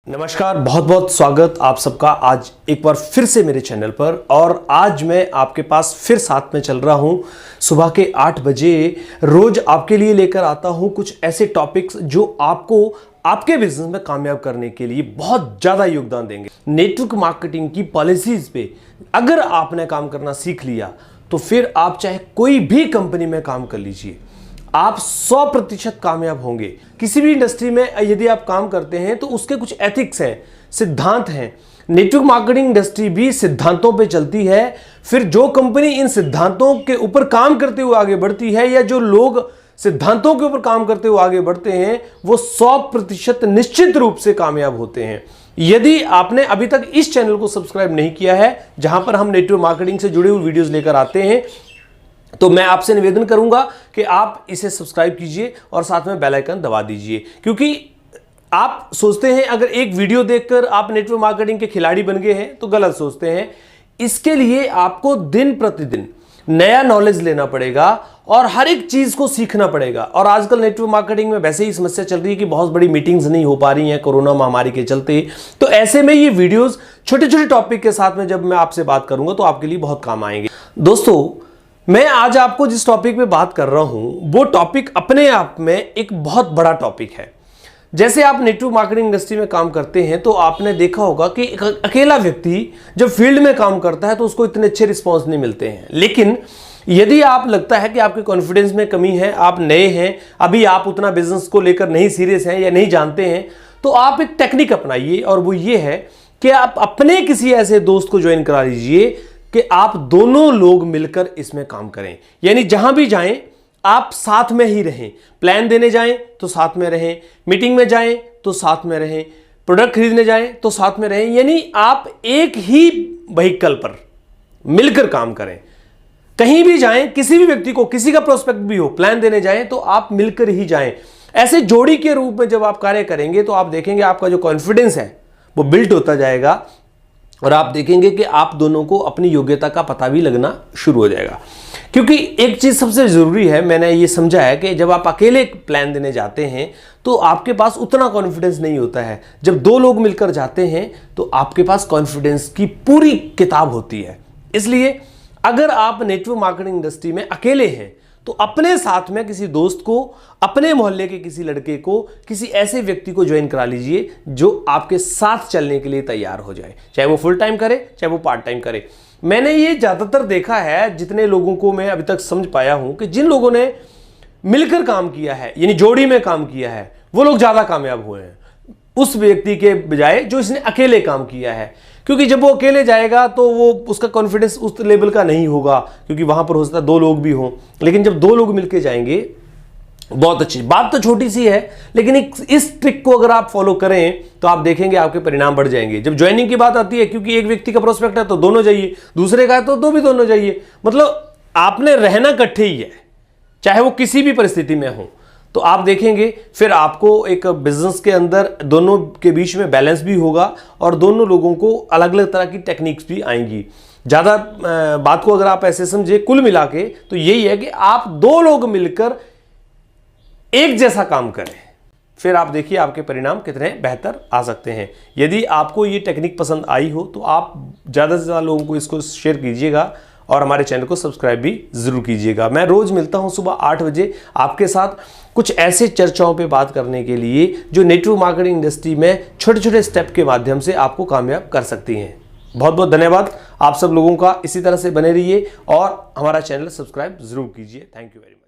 नमस्कार, बहुत बहुत स्वागत आप सबका आज एक बार फिर से मेरे चैनल पर। और आज मैं आपके पास फिर साथ में चल रहा हूं। सुबह के 8 बजे रोज आपके लिए लेकर आता हूं कुछ ऐसे टॉपिक्स जो आपको आपके बिजनेस में कामयाब करने के लिए बहुत ज्यादा योगदान देंगे। नेटवर्क मार्केटिंग की पॉलिसीज पे अगर आपने काम करना सीख लिया तो फिर आप चाहे कोई भी कंपनी में काम कर लीजिए, आप 100% कामयाब होंगे। किसी भी इंडस्ट्री में यदि आप काम करते हैं तो उसके कुछ एथिक्स हैं, सिद्धांत हैं। नेटवर्क मार्केटिंग इंडस्ट्री भी सिद्धांतों पे चलती है। फिर जो कंपनी इन सिद्धांतों के ऊपर काम करते हुए आगे बढ़ती है या जो लोग सिद्धांतों के ऊपर काम करते हुए आगे बढ़ते हैं वो 100% निश्चित रूप से कामयाब होते हैं। यदि आपने अभी तक इस चैनल को सब्सक्राइब नहीं किया है जहां पर हम नेटवर्क मार्केटिंग से जुड़े हुए वीडियोस लेकर आते हैं, तो मैं आपसे निवेदन करूंगा कि आप इसे सब्सक्राइब कीजिए और साथ में बेल आइकन दबा दीजिए। क्योंकि आप सोचते हैं अगर एक वीडियो देखकर आप नेटवर्क मार्केटिंग के खिलाड़ी बन गए हैं तो गलत सोचते हैं। इसके लिए आपको दिन प्रतिदिन नया नॉलेज लेना पड़ेगा और हर एक चीज को सीखना पड़ेगा। और आजकल नेटवर्क मार्केटिंग में वैसे ही समस्या चल रही है कि बहुत बड़ी मीटिंग्स नहीं हो पा रही हैं कोरोना महामारी के चलते। तो ऐसे में ये वीडियोस छोटे छोटे टॉपिक के साथ में जब मैं आपसे बात करूंगा तो आपके लिए बहुत काम आएंगे। दोस्तों, मैं आज आपको जिस टॉपिक पे बात कर रहा हूं वो टॉपिक अपने आप में एक बहुत बड़ा टॉपिक है। जैसे आप नेटवर्क मार्केटिंग इंडस्ट्री में काम करते हैं तो आपने देखा होगा कि एक अकेला व्यक्ति जब फील्ड में काम करता है तो उसको इतने अच्छे रिस्पॉन्स नहीं मिलते हैं। लेकिन यदि आप लगता है कि आपके कॉन्फिडेंस में कमी है, आप नए हैं, अभी आप उतना बिजनेस को लेकर नहीं सीरियस हैं या नहीं जानते हैं, तो आप एक टेक्निक अपनाइए और वो ये है कि आप अपने किसी ऐसे दोस्त को ज्वाइन करा लीजिए कि आप दोनों लोग मिलकर इसमें काम करें। यानी जहां भी जाएं आप साथ में ही रहें। प्लान देने जाएं तो साथ में रहें, मीटिंग में जाएं तो साथ में रहें, प्रोडक्ट खरीदने जाएं तो साथ में रहें। यानी आप एक ही व्हीकल पर मिलकर काम करें। कहीं भी जाएं, किसी भी व्यक्ति को, किसी का प्रोस्पेक्ट भी हो, प्लान देने जाएं तो आप मिलकर ही जाएं। ऐसे जोड़ी के रूप में जब आप कार्य करेंगे तो आप देखेंगे आपका जो कॉन्फिडेंस है वो बिल्ड होता जाएगा और आप देखेंगे कि आप दोनों को अपनी योग्यता का पता भी लगना शुरू हो जाएगा। क्योंकि एक चीज सबसे जरूरी है, मैंने ये समझा है कि जब आप अकेले प्लान देने जाते हैं तो आपके पास उतना कॉन्फिडेंस नहीं होता है। जब दो लोग मिलकर जाते हैं तो आपके पास कॉन्फिडेंस की पूरी किताब होती है। इसलिए अगर आप नेटवर्क मार्केटिंग इंडस्ट्री में अकेले हैं तो अपने साथ में किसी दोस्त को, अपने मोहल्ले के किसी लड़के को, किसी ऐसे व्यक्ति को ज्वाइन करा लीजिए जो आपके साथ चलने के लिए तैयार हो जाए, चाहे वो फुल टाइम करे चाहे वो पार्ट टाइम करे। मैंने ये ज्यादातर देखा है, जितने लोगों को मैं अभी तक समझ पाया हूं कि जिन लोगों ने मिलकर काम किया है यानी जोड़ी में काम किया है वो लोग ज्यादा कामयाब हुए हैं उस व्यक्ति के बजाय जो इसने अकेले काम किया है। क्योंकि जब वो अकेले जाएगा तो वो उसका कॉन्फिडेंस उस लेवल का नहीं होगा, क्योंकि वहां पर हो सकता है दो लोग भी हों। लेकिन जब दो लोग मिलके जाएंगे, बहुत अच्छी बात तो छोटी सी है लेकिन इस ट्रिक को अगर आप फॉलो करें तो आप देखेंगे आपके परिणाम बढ़ जाएंगे। जब ज्वाइनिंग की बात आती है, क्योंकि एक व्यक्ति का प्रोस्पेक्ट है तो दोनों जाइए, दूसरे का है तो दो भी दोनों जाइए। मतलब आपने रहना इकट्ठे ही है, चाहे वो किसी भी परिस्थिति में हो। तो आप देखेंगे फिर आपको एक बिजनेस के अंदर दोनों के बीच में बैलेंस भी होगा और दोनों लोगों को अलग अलग तरह की टेक्निक्स भी आएंगी। ज्यादा बात को अगर आप ऐसे समझे कुल मिला के तो यही है कि आप दो लोग मिलकर एक जैसा काम करें, फिर आप देखिए आपके परिणाम कितने बेहतर आ सकते हैं। यदि आपको ये टेक्निक पसंद आई हो तो आप ज़्यादा से ज़्यादा लोगों को इसको शेयर कीजिएगा और हमारे चैनल को सब्सक्राइब भी जरूर कीजिएगा। मैं रोज मिलता हूं सुबह 8 बजे आपके साथ कुछ ऐसे चर्चाओं पे बात करने के लिए जो नेटवर्क मार्केटिंग इंडस्ट्री में छोटे छोटे स्टेप के माध्यम से आपको कामयाब कर सकती हैं। बहुत बहुत धन्यवाद आप सब लोगों का। इसी तरह से बने रहिए और हमारा चैनल सब्सक्राइब जरूर कीजिए। Thank you very much.